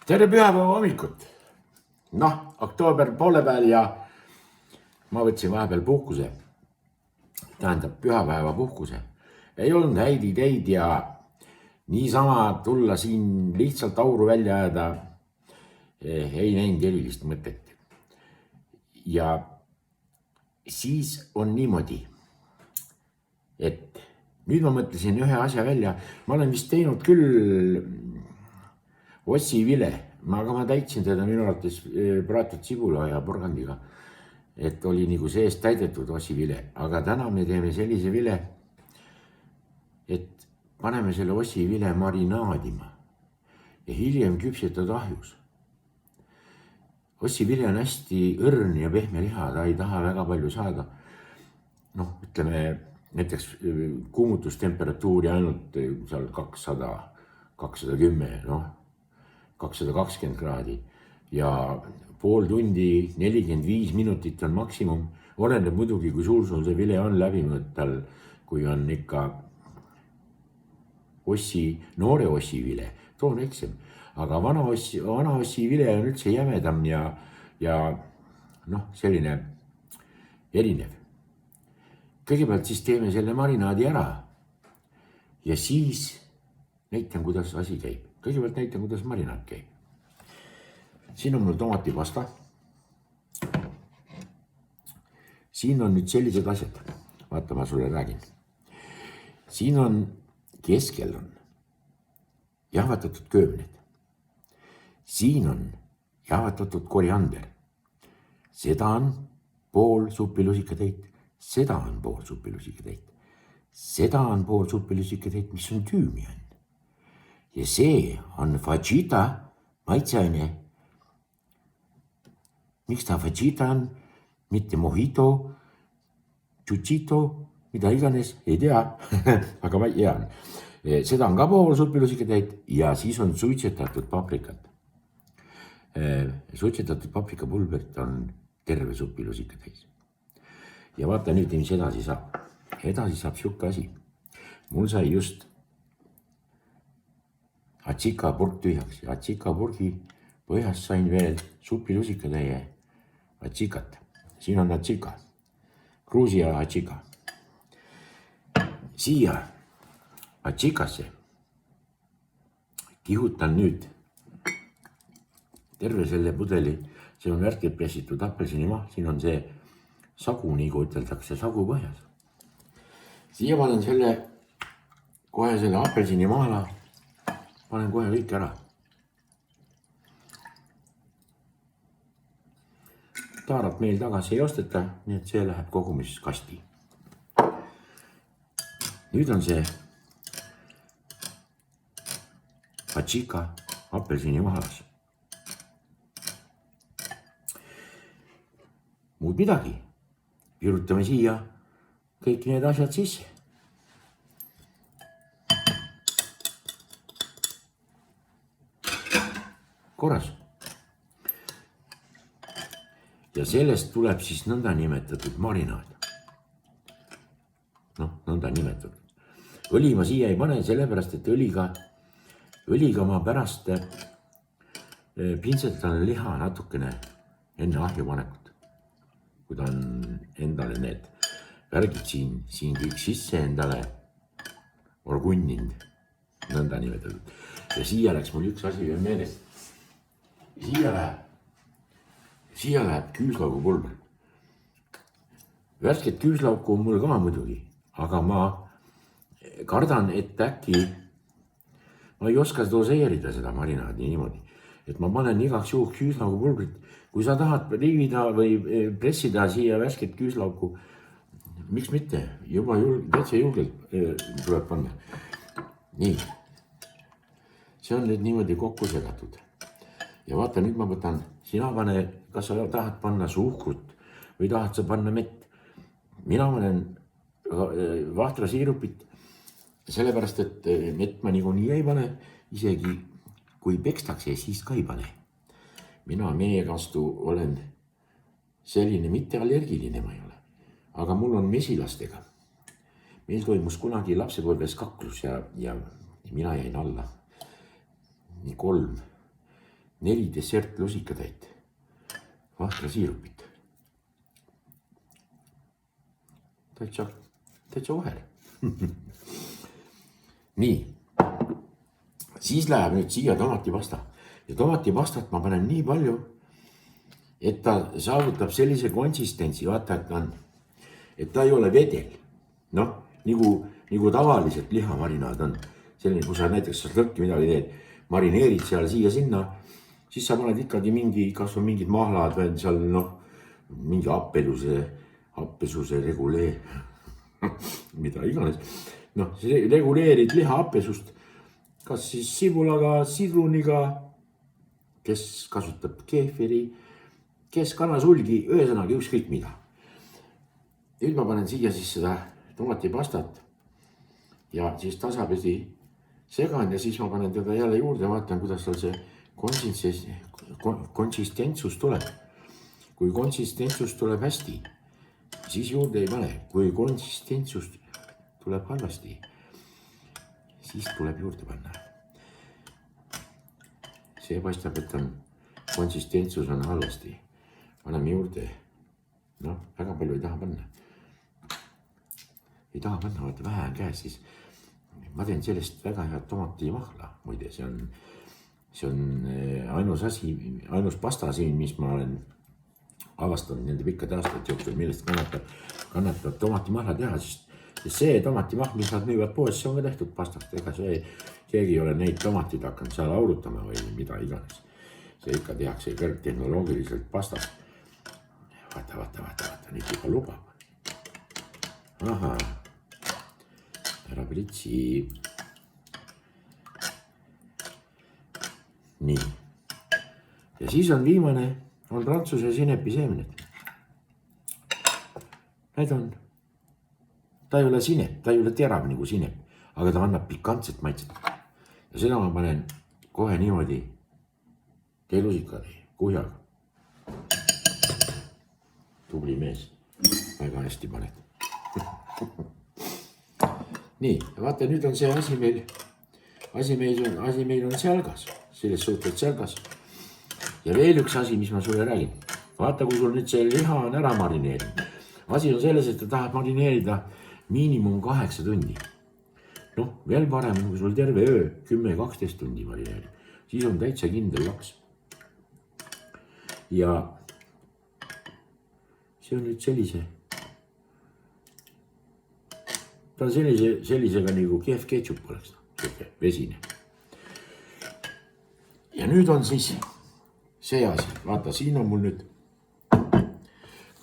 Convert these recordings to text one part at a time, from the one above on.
Tere pühapäeva hommikut. Oktoober poole peal ja ma võtsin vahepeal puhkuse. Tähendab pühapäeva puhkuse. Ei olnud häid ideid ja niisama tulla siin lihtsalt auru välja ajada ei näinud erilist mõtet. Ja siis on niimoodi, et nüüd ma mõtlesin ühe asja välja. Ma olen vist teinud küll ossivile, aga ma täitsin teda minu arvates praetud sibula ja porgandiga, et oli nagu sees täidetud ossivile, aga täna me teeme sellise vile, et paneme selle ossivile marinaadima ja hiljem küpsetada ahjus. Ossivile on hästi õrn ja pehme liha, ta ei taha väga palju saada. Ütleme näiteks kuumutustemperatuuri ainult seal 200, 210, 220 kraadi ja pool tundi, 45 minutit on maksimum. Oleneb muidugi, kui suur sul see vile on läbinud tal, kui on ikka noore ossi vile, too on eksem. Aga vana ossi vile on üldse jämedam ja selline erinev. Kõigepealt siis teeme selle marinaadi ära ja siis näitan, kuidas asi käib. Kõigepealt näitan, kuidas marinaad käib. Siin on mul tomatipasta. Siin on nüüd sellised asjad. Vaata, ma sulle räägin. Siin on keskel on jahvatatud köömned. Siin on jahvatatud koriander. Seda on pool supilusikatäit. Seda on pool supilusikatäit. Seda on pool supilusikatäit, mis on tüümian. Ja see on fajita maitseaine. Miks ta fajita on, mitte mojito, chuchito, mida iganes, ei tea, aga ma tean. Seda on ka pool supilusikatäit ja siis on suitsetatud paprikat. Suitsetatud paprikapulbrit on terve supilusikatäis. Ja vaata nüüd, mis edasi saab. Edasi saab siuke asi. Mul sai just atsika purk tühjaks ja atsika purgi põhjast sain veel supilusikatäie atsikat. Siin on atsika, Gruusia atsika. Siia atsikasse kihutan nüüd terve selle pudeli. See on värskelt pressitud apelsinimaha. Siin on see sagu, nagu üteldakse, sagu põhjas. Siia panen kohe selle apelsinimaha. Panen kohe kõik ära. Taarat meil tagasi ei osteta, nii et see läheb kogumiskasti. Nüüd on see atsika apelsinimahalas. Muud midagi. Virutame siia kõik need asjad sisse. Korras. Ja sellest tuleb siis nõnda nimetatud marinaad. Nõnda nimetatud. Õli ma siia ei pane, sellepärast, et õliga ma pärast pintsetan liha natukene enne ahju panekut. Kui ta on endale need värgid siin kõik sisse endale orgunnind, nõnda nimetatud. Ja siia läks mul üks asi veel meelest. Siia läheb küüslaugupulber. Värsket küüslauku on mul ka muidugi, aga ma kardan, et äkki ma ei oska doseerida seda marinaadi niimoodi, et ma panen igaks juhuks küüslaugupulbrit. Kui sa tahad riivida või pressida siia värsket küüslauku, miks mitte? Juba täitsa julgelt tuleb panna. Nii. See on nüüd niimoodi kokku segatud. Ja vaata, nüüd ma võtan, sina pane, kas sa tahad panna suhkrut või tahad sa panna mett. Mina panen vahtrasiirupit, sellepärast, et mett ma niikuinii ei pane, isegi kui pekstakse, siis ka ei pane. Mina meie vastu olen selline mitte allergiline, ma ei ole, aga mul on mesilastega. Meil toimus kunagi lapsepõlves kaklus ja mina jäin alla. Nii 3 4 dessertlusikatäit vahtrasiirupit. Täitsa vahel. Nii, siis läheb nüüd siia tomatipasta ja tomatipastat ma panen nii palju, et ta saavutab sellise konsistentsi, vaata, et ta ei ole vedel. Noh, nagu tavaliselt lihamarinaad on selline, kui sa näiteks lõhki midagi teed, marineerid seal siia-sinna, siis sa paned ikkagi kas või mingid mahlad või seal mingi happesuse reguleer, mida iganes. Reguleerid liha happesust, kas siis sibulaga, sidruniga, kes kasutab keefiri, kes kanasulgi, ühesõnaga ükskõik mida. Nüüd ma panen siia siis seda tomatipastat ja siis tasapisi segan ja siis ma panen teda jälle juurde, vaatan, kuidas tal see konsistentsus tuleb. Kui konsistentsus tuleb hästi, siis juurde ei pane. Kui konsistentsus tuleb halvasti, siis tuleb juurde panna. See paistab, et konsistentsus on halvasti. Paneme juurde. Väga palju ei taha panna. Ei taha panna, vaata vähe on käes, siis ma teen sellest väga head tomatimahla. Muide, see on ainus pasta siin, mis ma olen avastanud nende pikkade aastate jooksul, millest kannatab tomatimahla teha, sest see tomatimahl, mis nad müüvad poes, see on ka tehtud pastast. Ega keegi ei ole neid tomatid hakanud seal aurutama või mida iganes. See ikka tehakse kõrgtehnoloogiliselt pastast. Vaata, nüüd juba lubab. Aha, ära pritsi. Nii. Ja siis on viimane, on prantsuse sinepiseemned. Need on, ta ei ole sinep, ta ei ole terav nagu sinep, aga ta annab pikantset maitset. Ja seda ma panen kohe niimoodi teelusikade kuhjaga. Tubli mees, väga hästi paned. Nii, vaata, nüüd on see asi meil on selgas, selles suhtes selgas. Ja veel üks asi, mis ma sulle räägin. Vaata, kui sul nüüd see liha on ära marineerinud. Asi on selles, et ta tahab marineerida miinimum 8 tundi. Veel parem, kui sul terve öö 10-12 tundi marineerib. Siis on täitsa kindel laks. Ja see on nüüd ta on sellisega nagu Kiev ketšup oleks, vesine. Ja nüüd on siis see asi, vaata, siin on mul nüüd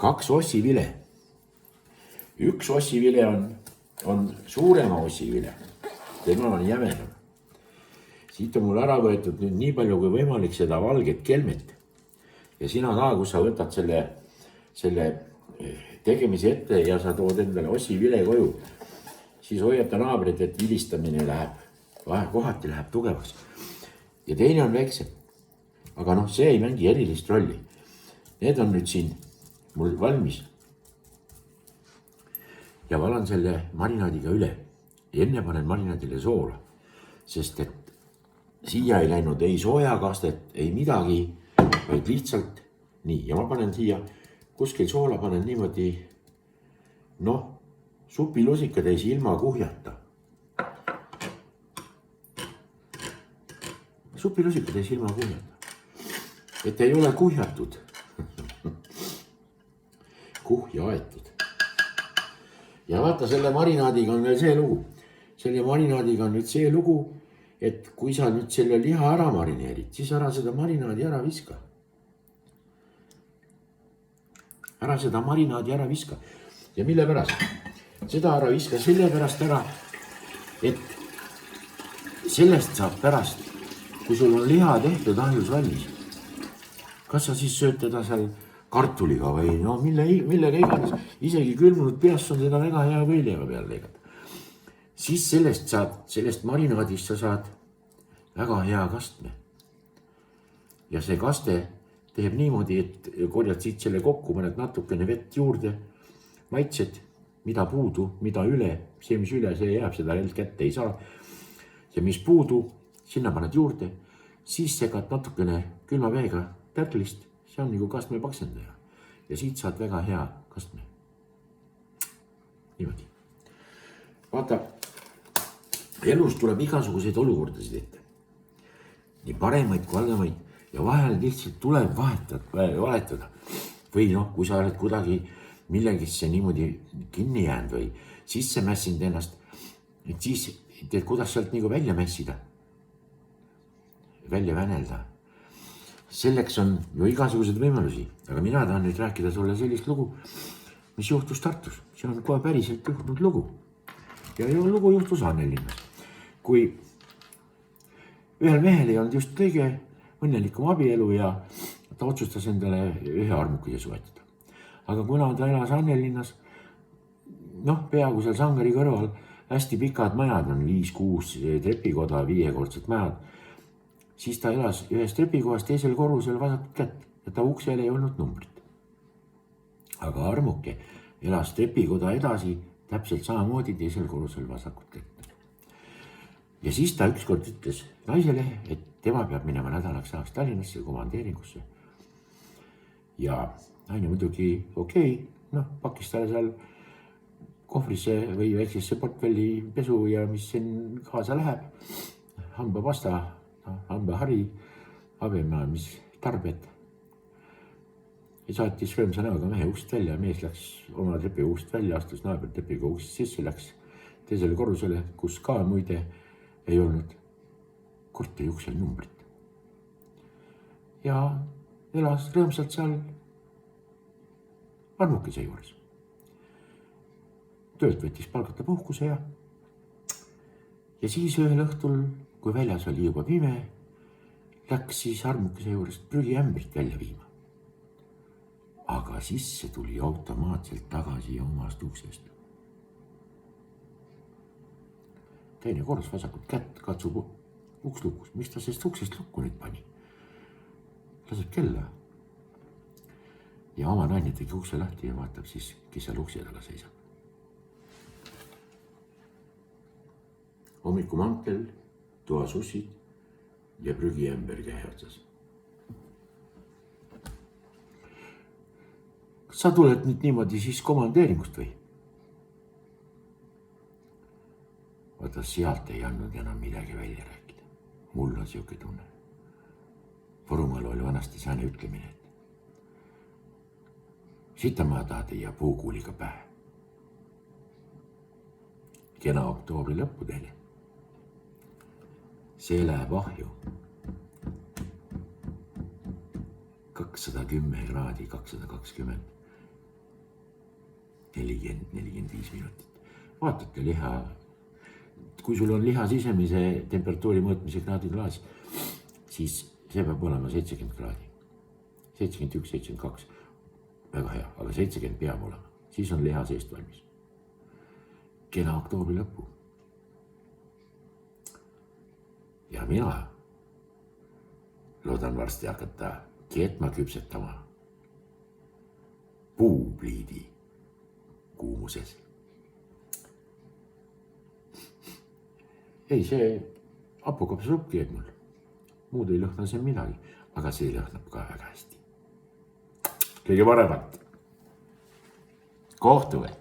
2 ossivile. Üks ossivile on suurema ossivile, tema on jämedam. Siit on mul ära võetud nüüd nii palju kui võimalik seda valget kelmet. Ja sina ka, kus sa võtad selle tegemise ette ja sa tood endale ossivile koju, siis hoiata naabrit, et vilistamine kohati läheb tugevaks. Ja teine on väiksem. Aga see ei mängi erilist rolli. Need on nüüd siin mul valmis. Ja valan selle marinaadiga üle. Ja enne panen marinaadile soola. Sest et siia ei läinud ei soojakastet, ei midagi, vaid lihtsalt nii. Ja ma panen siia kuskil soola, panen niimoodi, supilusikatäis ilma kuhjata. Supilusikatäis ilma kuhjata. Et ei ole kuhjatud. Kuhja aetud. Ja vaata, selle marinaadiga on veel see lugu. Selle marinaadiga on nüüd see lugu, et kui sa nüüd selle liha ära marineerid, siis ära seda marinaadi ära viska. Ära seda marinaadi ära viska. Ja mille pärast? Seda ära viska sellepärast ära, et sellest saab pärast, kui sul on liha tehtud ahjus valmis. Kas sa siis sööd teda seal kartuliga või millega iganes, isegi külmunud peast on seda väga hea võileiva peal leegata. Siis sellest marinaadist sa saad väga hea kastme. Ja see kaste teeb niimoodi, et korjad siit selle kokku, paned natukene vett juurde, maitsed, mida puudu, mida üle, see mis üle, see jääb, seda kätte ei saa. Ja mis puudu, sinna paned juurde siis segad natukene külma veega tärklist, see on nagu kastme paksendaja ja siit saad väga hea kastme. Niimoodi. Vaata, elus tuleb igasuguseid olukordasid ette. Nii paremaid kui halvemaid ja vahel lihtsalt tuleb vahetada. Või noh, kui sa oled kuidagi millegisse niimoodi kinni jäänud või sisse mässinud ennast, et siis teed, kuidas sealt nagu välja mässida, välja vänelda. Selleks on ju igasugused võimalusi, aga mina tahan nüüd rääkida sulle sellist lugu, mis juhtus Tartus. See on kohe päriselt juhtunud lugu. Ja lugu juhtus Annelinnas. Kui ühel mehel ei olnud just kõige õnnelikum abielu ja ta otsustas endale ühe armukese soetada. Aga kuna ta elas Annelinnas, noh, peaaegu seal Sangari kõrval hästi pikad majad on 5-6 trepikoda, 5-kordsed majad, siis ta elas ühes trepikohas teisel korrusel vasakut kätt ja ta uksel ei olnud numbrit. Aga armuke elas trepikoda edasi täpselt samamoodi teisel korrusel vasakut kätt. Ja siis ta ükskord ütles naisele, et tema peab minema nädalaks ajaks Tallinnasse komandeeringusse. Ja naine muidugi okei, pakkis talle seal kohvrisse või väiksesse portfelli pesu ja mis siin kaasa läheb, hambapasta, hambahari, abemaa, mis tarbed. Ja saatis rõõmsa näoga mehe ust välja, mees läks oma trepi ust välja, astus naaber trepiga uksest sisse, läks teisele korrusele, kus ka muide ei olnud korteri uksel numbrit. Ja elas rõõmsalt seal armukese juures. Töölt võttis palgata puhkuse ja siis ühel õhtul, kui väljas oli juba pime, läks siis armukese juurest prügiämbrit välja viima. Aga sisse tuli automaatselt tagasi omast uksest. Teine korras vasakut kätt katsub uks lukus. Mis ta sellest uksest lukku nüüd pani? Laseb kella. Ja oma naine tegi ukse lahti ja vaatab siis, kes seal ukse taga seisab. Hommikumantel, toasussid ja prügiämber käe otsas. Kas sa tuled nüüd niimoodi siis komandeeringust või? Vaata, sealt ei andnud enam midagi välja rääkida. Mul on siuke tunne. Võrumaal oli vanasti sääne ütlemine, et sitamaa tahad ja puukuuliga pähe. Kena oktoobri lõppu teile. See läheb ahju. 210 kraadi, 220, 40-45 minutit. Vaatate liha, kui sul on liha sisemise temperatuuri mõõtmise kraadiklaas, siis see peab olema 70 kraadi. 71, 72, väga hea, aga 70 peab olema. Siis on liha seest valmis. Kena oktoobri lõppu. Ja mina loodan varsti hakata keetma küpsetama puupliidi kuumuses. Ei, see hapukapsasupp keeb mul. Muud ei lõhna see midagi, aga see lõhnab ka väga hästi. Kõige paremat. Kohtume!